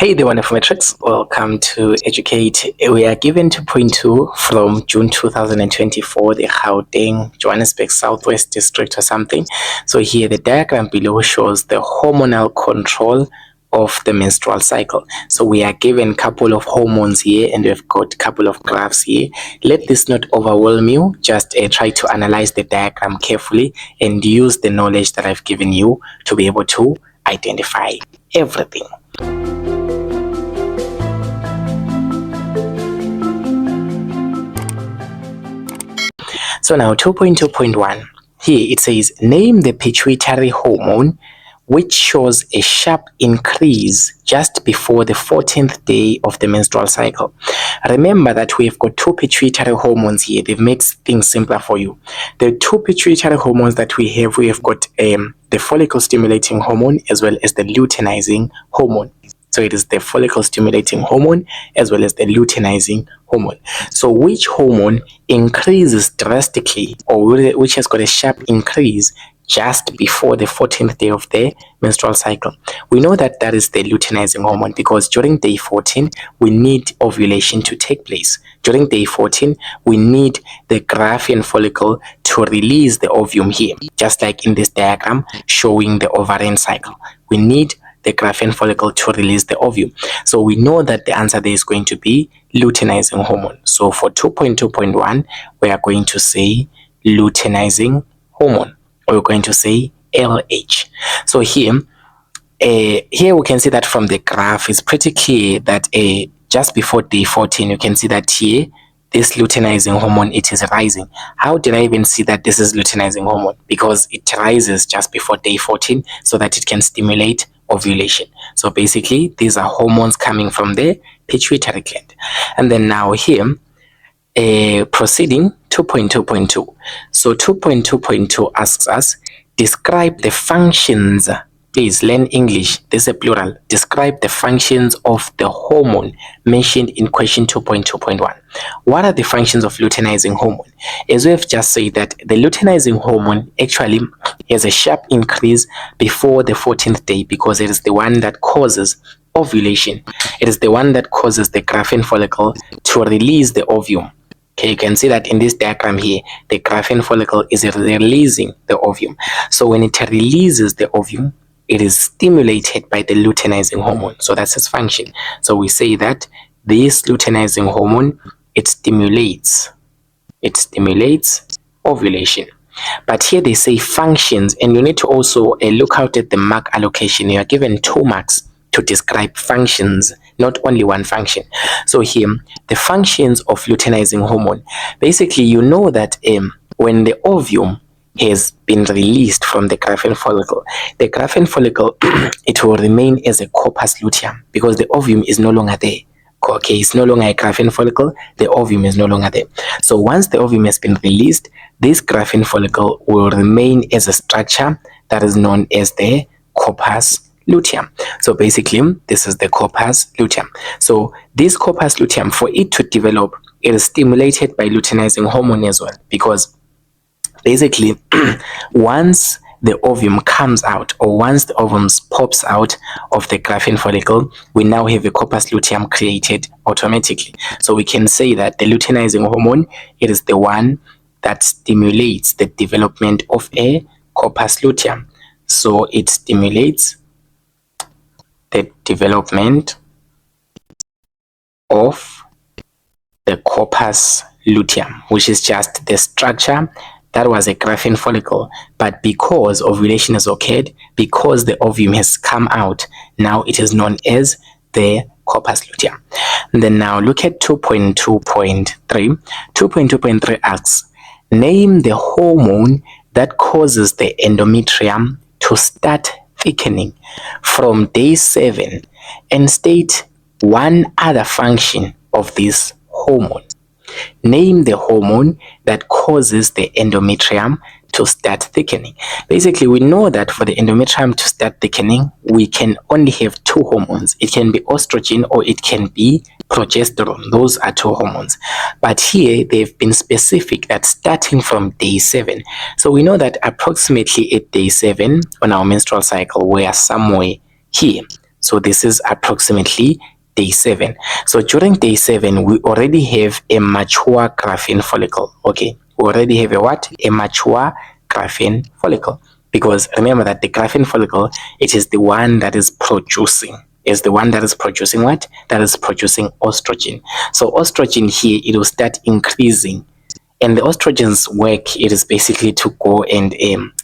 Hey there, wonderful metrics. Welcome to Educate. We are given 2.2 from June 2024, the Gauteng, Johannesburg Southwest District or something. So here the diagram below shows the hormonal control of the menstrual cycle. So we are given a couple of hormones here and we've got a couple of graphs here. Let this not overwhelm you. Just try to analyze the diagram carefully and use the knowledge that I've given you to be able to identify everything. So now 2.2.1, here it says name the pituitary hormone which shows a sharp increase just before the 14th day of the menstrual cycle. Remember that we've got two pituitary hormones here. They've made things simpler for you. The two pituitary hormones that we have got the follicle stimulating hormone as well as the luteinizing hormone. So it is the follicle stimulating hormone as well as the luteinizing hormone. So which hormone increases drastically or which has got a sharp increase just before the 14th day of the menstrual cycle? We know that that is the luteinizing hormone because during day 14, we need ovulation to take place. During day 14, we need the Graafian follicle to release the ovum here, just like in this diagram showing the ovarian cycle. We need the Graafian follicle to release the ovum. So we know that the answer there is going to be luteinizing hormone. So for 2.2.1, we are going to say luteinizing hormone, or we're going to say LH. So here we can see that from the graph, it's pretty clear that just before day 14, you can see that here, this luteinizing hormone, it is rising. How did I even see that this is luteinizing hormone? Because it rises just before day 14 so that it can stimulate ovulation. So basically, these are hormones coming from the pituitary gland. And then now here, proceeding 2.2.2. So 2.2.2 asks us, describe the functions. Please learn English. This is a plural. Describe the functions of the hormone mentioned in question 2.2.1. What are the functions of luteinizing hormone? As we have just said that the luteinizing hormone actually has a sharp increase before the 14th day because it is the one that causes ovulation. It is the one that causes the Graafian follicle to release the ovum. Okay, you can see that in this diagram here, the Graafian follicle is releasing the ovum. So when it releases the ovum, it is stimulated by the luteinizing hormone. So that's its function. So we say that this luteinizing hormone, it stimulates ovulation. But here they say functions, and you need to also look out at the mark allocation. You are given 2 marks to describe functions, not only one function. So here, the functions of luteinizing hormone. Basically, you know that when the ovum has been released from the Graafian follicle, the Graafian follicle, it will remain as a corpus luteum because the ovum is no longer there. Okay, it's no longer a Graafian follicle, the ovum is no longer there. So once the ovum has been released, this Graafian follicle will remain as a structure that is known as the corpus luteum. So basically, this is the corpus luteum. So this corpus luteum, for it to develop, it is stimulated by luteinizing hormone as well, because basically, once the ovum comes out, or once the ovum pops out of the Graafian follicle, we now have a corpus luteum created automatically. So we can say that the luteinizing hormone, it is the one that stimulates the development of a corpus luteum. So it stimulates the development of the corpus luteum, which is just the structure that was a Graafian follicle, but because ovulation has occurred, because the ovum has come out, now it is known as the corpus luteum. And then now look at 2.2.3. 2.2.3 asks, name the hormone that causes the endometrium to start thickening from day 7 and state one other function of this hormone. Name the hormone that causes the endometrium to start thickening. Basically, we know that for the endometrium to start thickening, we can only have 2 hormones. It can be estrogen or it can be progesterone. Those are 2 hormones. But here, they've been specific that starting from day 7. So we know that approximately at day 7 on our menstrual cycle, we are somewhere here. So this is approximately day 7. So during day 7, we already have a mature graphene follicle. Okay, we already have a what? A mature graphene follicle. Because remember that the graphene follicle, it is the one that is producing. Is the one that is producing what? That is producing estrogen. So estrogen here, it will start increasing. And the estrogen's work, it is basically to go and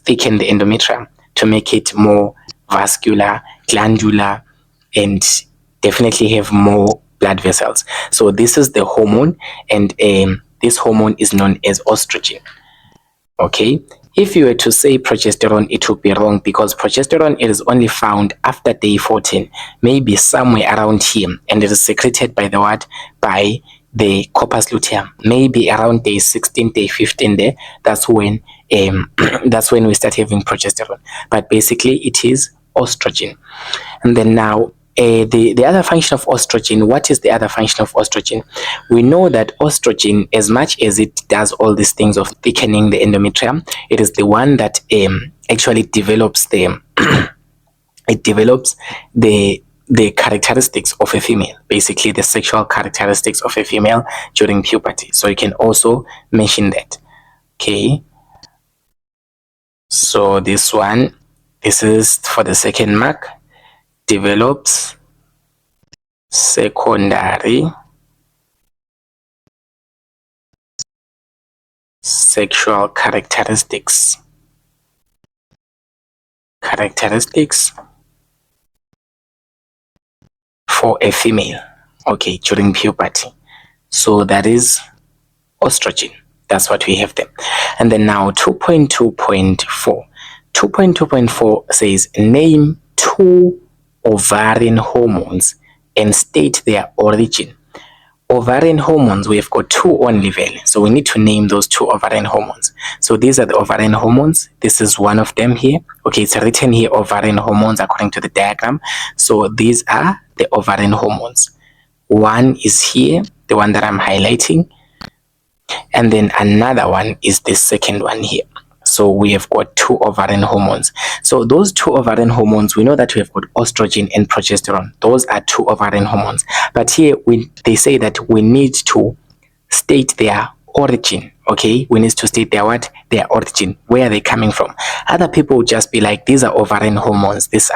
thicken the endometrium to make it more vascular, glandular, and definitely have more blood vessels. So this is the hormone, and this hormone is known as estrogen. Okay, if you were to say progesterone, it would be wrong, because progesterone, it is only found after day 14, maybe somewhere around here, and it is secreted by the what? By the corpus luteum, maybe around day 16, day 15 there. That's when that's when we start having progesterone. But basically it is estrogen. And then now the other function of estrogen, what is the other function of estrogen? We know that estrogen, as much as it does all these things of thickening the endometrium, it is the one that actually develops the it develops the characteristics of a female, basically the sexual characteristics of a female during puberty. So you can also mention that. Okay, so this one, this is for the second mark. Develops secondary sexual characteristics for a female, okay, during puberty. So that is estrogen. That's what we have there. And then now 2.2.4. 2.2.4 says name 2 ovarian hormones and state their origin. Ovarian hormones, we have got 2 only, so we need to name those 2 ovarian hormones. So these are the ovarian hormones. This is one of them here. Okay, it's written here ovarian hormones according to the diagram. So these are the ovarian hormones. One is here, the one that I'm highlighting, and then another one is the second one here. So we have got 2 ovarian hormones. So those 2 ovarian hormones, we know that we have got estrogen and progesterone. Those are 2 ovarian hormones. But here they say that we need to state their origin. Okay, we need to state their what? Their origin. Where are they coming from? Other people will just be like, these are ovarian hormones. This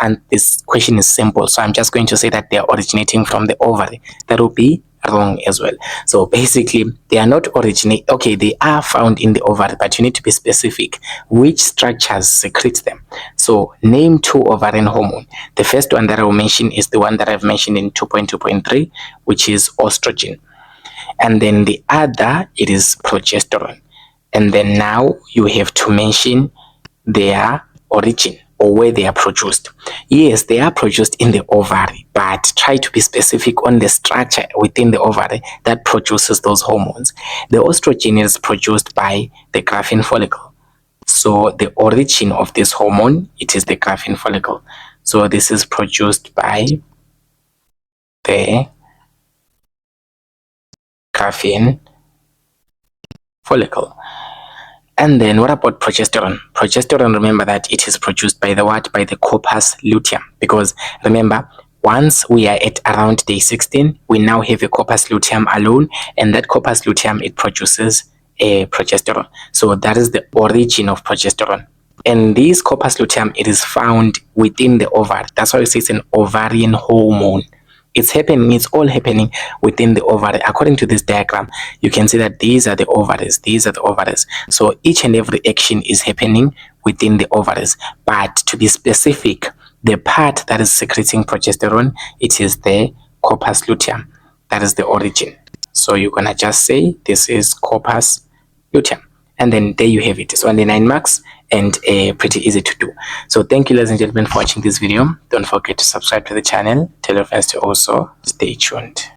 question is simple. So I'm just going to say that they are originating from the ovary. That will be wrong as well. So basically they are not okay, they are found in the ovary, but you need to be specific which structures secrete them. So name 2 ovarian hormone. The first one that I will mention is the one that I've mentioned in 2.2.3, which is estrogen. And then the other, it is progesterone. And then now you have to mention their origin, or where they are produced. Yes, they are produced in the ovary, but try to be specific on the structure within the ovary that produces those hormones. The estrogen is produced by the graphene follicle. So the origin of this hormone, it is the graphene follicle. So this is produced by the graphene follicle. And then what about progesterone? Progesterone, remember that it is produced by the what? By the corpus luteum. Because remember, once we are at around day 16, we now have a corpus luteum alone, and that corpus luteum, it produces a progesterone. So that is the origin of progesterone. And this corpus luteum, it is found within the ovary. That's why it says an ovarian hormone. It's all happening within the ovary. According to this diagram, you can see that these are the ovaries, so each and every action is happening within the ovaries. But to be specific, the part that is secreting progesterone, it is the corpus luteum. That is the origin. So you're gonna just say this is corpus luteum, and then there you have it. It's only 9 marks and pretty easy to do. So thank you, ladies and gentlemen, for watching this video. Don't forget to subscribe to the channel. Tell your friends to also stay tuned.